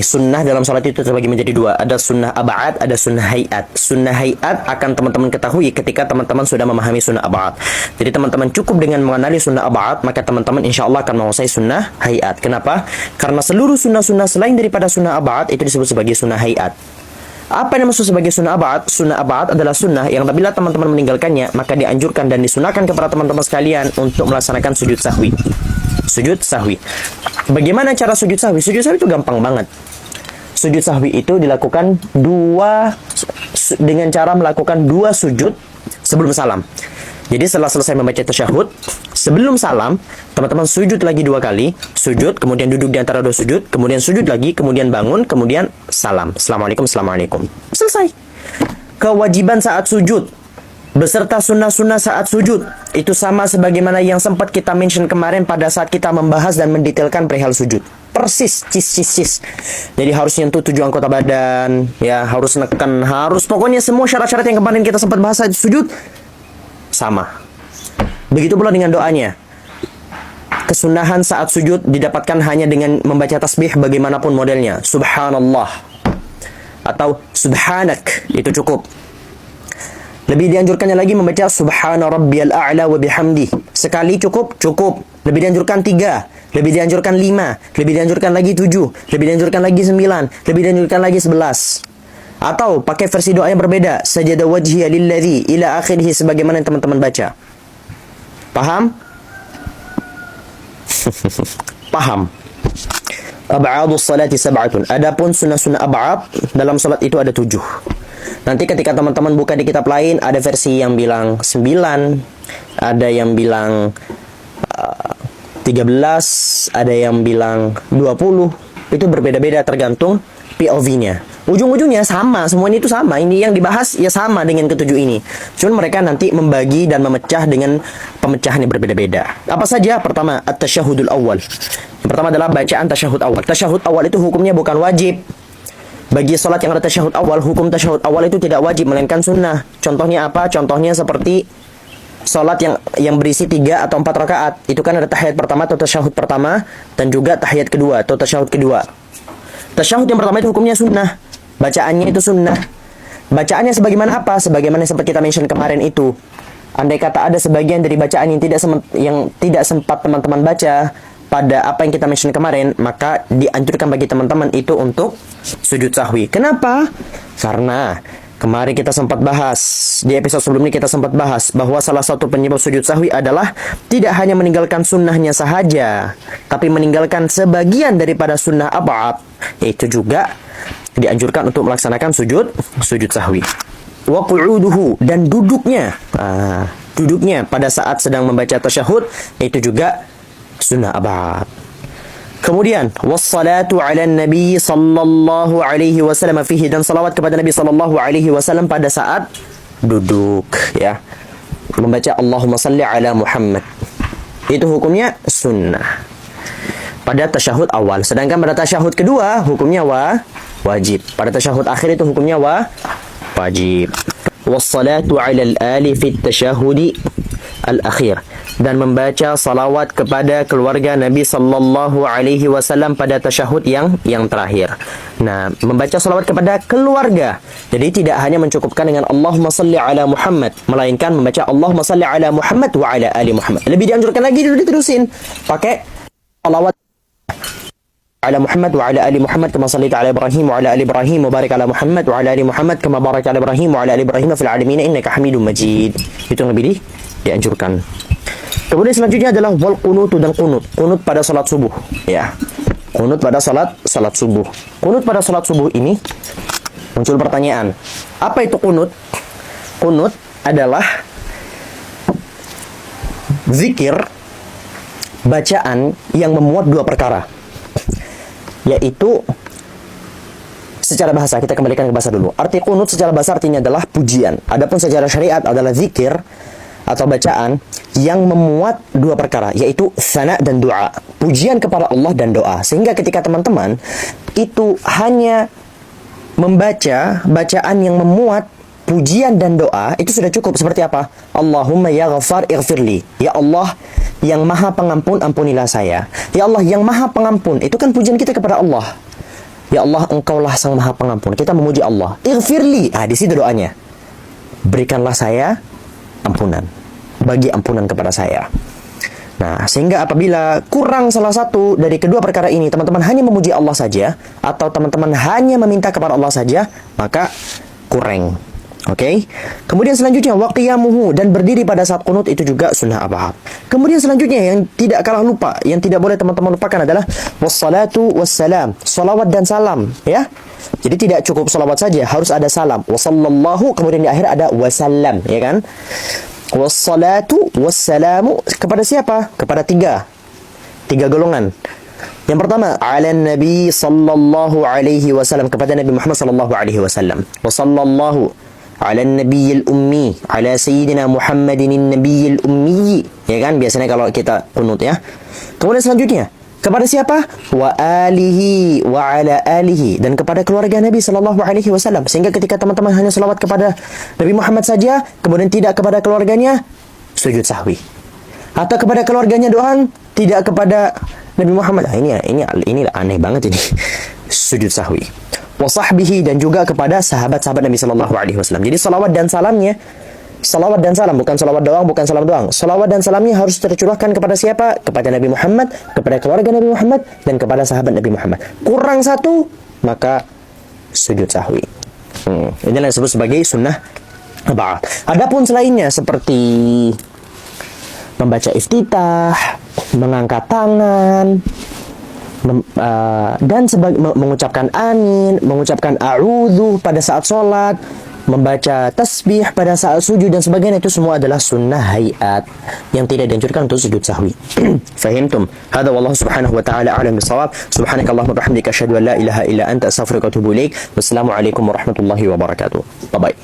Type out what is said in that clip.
Sunnah dalam salat itu terbagi menjadi dua. Ada sunnah ab'ad, ada sunnah hayat. Sunnah hayat akan teman-teman ketahui ketika teman-teman sudah memahami sunnah ab'ad. Jadi teman-teman cukup dengan mengenali sunnah ab'ad, maka teman-teman insya Allah akan menguasai sunnah hayat. Kenapa? Karena seluruh sunnah-sunnah selain daripada sunnah ab'ad itu disebut sebagai sunnah hayat. Apa yang dimaksud sebagai sunnah ab'ad? Sunnah ab'ad adalah sunnah yang apabila teman-teman meninggalkannya, maka dianjurkan dan disunahkan kepada teman-teman sekalian untuk melaksanakan sujud sahwi. Sujud sahwi. Bagaimana cara sujud sahwi? Sujud sahwi itu gampang banget. Sujud sahwi itu dilakukan dengan cara melakukan dua sujud sebelum salam. Jadi setelah selesai membaca tasyahud, sebelum salam, teman-teman sujud lagi dua kali, sujud, kemudian duduk di antara dua sujud, kemudian sujud lagi, kemudian bangun, kemudian salam. Assalamualaikum, assalamualaikum. Selesai. Kewajiban saat sujud beserta sunnah-sunnah saat sujud itu sama sebagaimana yang sempat kita mention kemarin pada saat kita membahas dan mendetailkan perihal sujud. Persis, cis. Jadi harus nyentuh 7 anggota badan, ya, harus neken, harus pokoknya semua syarat-syarat yang kemarin kita sempat bahas saat sujud sama. Begitu pula dengan doanya. Kesunahan saat sujud didapatkan hanya dengan membaca tasbih bagaimanapun modelnya. Subhanallah atau subhanak, itu cukup. Lebih dianjurkannya lagi membaca Subhana Rabbiyal A'la wa bihamdi. Sekali cukup? Cukup. Lebih dianjurkan 3, lebih dianjurkan 5, lebih dianjurkan lagi 7, lebih dianjurkan lagi 9, lebih dianjurkan lagi 11. Atau pakai versi doa yang berbeda, sajada wajhiya lilladzi ila akhirih, sebagaimana yang teman-teman baca. Paham? Paham. Ab'adus salati sab'atun. Adapun sunnah-sunnah ab'ad dalam salat itu ada 7. Nanti ketika teman-teman buka di kitab lain, ada versi yang bilang 9, ada yang bilang 13, ada yang bilang 20. Itu berbeda-beda tergantung POV-nya. Ujung-ujungnya sama, semuanya itu sama. Ini yang dibahas ya sama dengan ketujuh ini. Cuman mereka nanti membagi dan memecah dengan pemecahan yang berbeda-beda. Apa saja? Pertama, at-tasyahudul awal. Yang pertama adalah bacaan tasyahud awal. Tasyahud awal itu hukumnya bukan wajib. Bagi salat yang ada tasyahud awal, hukum tasyahud awal itu tidak wajib, melainkan sunnah. Contohnya apa? Contohnya seperti salat yang berisi 3 atau 4 rakaat. Itu kan ada tahiyat pertama atau tasyahud pertama, dan juga tahiyat kedua atau tasyahud kedua. Tasyahud yang pertama itu hukumnya sunnah. Bacaannya itu sunnah. Bacaannya sebagaimana apa? Sebagaimana yang sempat kita mention kemarin itu. Andai kata ada sebagian dari bacaan yang tidak sempat teman-teman baca pada apa yang kita mention kemarin, maka dianjurkan bagi teman-teman itu untuk sujud sahwi. Kenapa? Karena kemarin kita sempat bahas, di episode sebelumnya kita sempat bahas bahwa salah satu penyebab sujud sahwi adalah tidak hanya meninggalkan sunnahnya sahaja, tapi meninggalkan sebagian daripada sunnah ab'ad. Itu juga dianjurkan untuk melaksanakan sujud sahwi. Wa qu'uduhu, dan duduknya. Duduknya pada saat sedang membaca tasyahud itu juga sunnah ab'ad. Kemudian wassalatu ala nabi sallallahu alaihi wasallam fihi, dan salawat kepada Nabi sallallahu alaihi wasallam pada saat duduk, ya. Membaca Allahumma salli ala Muhammad. Itu hukumnya sunnah pada tasyahud awal. Sedangkan pada tasyahud kedua hukumnya wajib. Pada tasyahud akhir itu hukumnya wajib. Wassalatu ala al-ali fi tasyahudi al-akhir, dan membaca salawat kepada keluarga Nabi sallallahu alaihi wasallam pada tasyahud yang terakhir. Nah, membaca salawat kepada keluarga. Jadi tidak hanya mencukupkan dengan Allahumma salli ala Muhammad, melainkan membaca Allahumma salli ala Muhammad wa ala ali Muhammad. Lebih dianjurkan lagi diterusin pakai salawat ala Muhammad wa ala ali Muhammad kama sallaita ala Ibrahim wa ala ali Ibrahim wa barik ala Muhammad wa ala ali Muhammad kama barakta ala Ibrahim wa ala ali Ibrahim fil alamin innaka Hamidum Majid. Itu yang lebih dianjurkan. Kemudian selanjutnya adalah wal qunutu, dan qunut pada salat subuh, ya. Qunut pada salat subuh. Qunut pada salat subuh ini muncul pertanyaan, apa itu qunut? Qunut adalah zikir, bacaan yang memuat dua perkara, yaitu secara bahasa. Kita kembalikan ke bahasa dulu. Arti qunut secara bahasa artinya adalah pujian. Adapun secara syariat adalah zikir atau bacaan yang memuat dua perkara, yaitu sana dan doa, pujian kepada Allah dan doa. Sehingga ketika teman-teman itu hanya membaca bacaan yang memuat pujian dan doa, itu sudah cukup. Seperti apa? Allahumma ya ghafar ighfirli, ya Allah yang maha pengampun, ampunilah saya. Ya Allah yang maha pengampun, itu kan pujian kita kepada Allah. Ya Allah, Engkaulah Sang Maha Pengampun. Kita memuji Allah. Ighfirli. Di situ doanya. Berikanlah saya ampunan. Bagi ampunan kepada saya. Nah, sehingga apabila kurang salah satu dari kedua perkara ini, teman-teman hanya memuji Allah saja, atau teman-teman hanya meminta kepada Allah saja, maka kurang. Oke? Kemudian selanjutnya, waqiyamuhu, dan berdiri pada saat qunut itu juga sunnah abahab. Kemudian selanjutnya yang tidak kalah lupa, yang tidak boleh teman-teman lupakan adalah wassalatu wassalam, salawat dan salam, ya. Jadi tidak cukup salawat saja, harus ada salam. Wassallallahu, kemudian di akhir ada wasallam, ya kan? Wassalatu wassalamu kepada siapa? Kepada tiga golongan. Yang pertama, ala Nabi sallallahu alaihi wasallam, kepada Nabi Muhammad sallallahu alaihi wasallam. Wa sallallahu ala nabiyil ummi, ala sayyidina Muhammadin nabiyil ummi. Ya kan, biasanya kalau kita qunut, ya. Kemudian selanjutnya, kepada siapa? Wa alihi wa ala alihi, dan kepada keluarga Nabi sallallahu alaihi wasallam. Sehingga ketika teman-teman hanya selawat kepada Nabi Muhammad saja, kemudian tidak kepada keluarganya, sujud sahwi. Atau kepada keluarganya doang, tidak kepada Nabi Muhammad. Ini aneh banget ini. Sujud sahwi. Wa sahbihi, dan juga kepada sahabat-sahabat Nabi sallallahu alaihi wasallam. Jadi salawat dan salamnya, salawat dan salam, bukan salawat doang, bukan salam doang. Salawat dan salamnya harus tercurahkan kepada siapa? Kepada Nabi Muhammad, kepada keluarga Nabi Muhammad, dan kepada sahabat Nabi Muhammad. Kurang satu, maka sujud sahwi. Inilah yang disebut sebagai sunnah abahab. Adapun selainnya seperti membaca iftitah, mengangkat tangan, dan mengucapkan amin, mengucapkan a'udzu pada saat sholat, membaca tasbih pada saat sujud dan sebagainya, itu semua adalah sunnah hayat yang tidak dianjurkan untuk sujud sahwi. Fahimtum? Hadza wallahu subhanahu wa ta'ala a'lam bissawab. Subhanakallahumma wa bihamdika asyhadu an la ilaha illa anta astaghfiruka wa atubu ilaik. Wassalamu alaikum warahmatullahi wabarakatuh. Bye bye.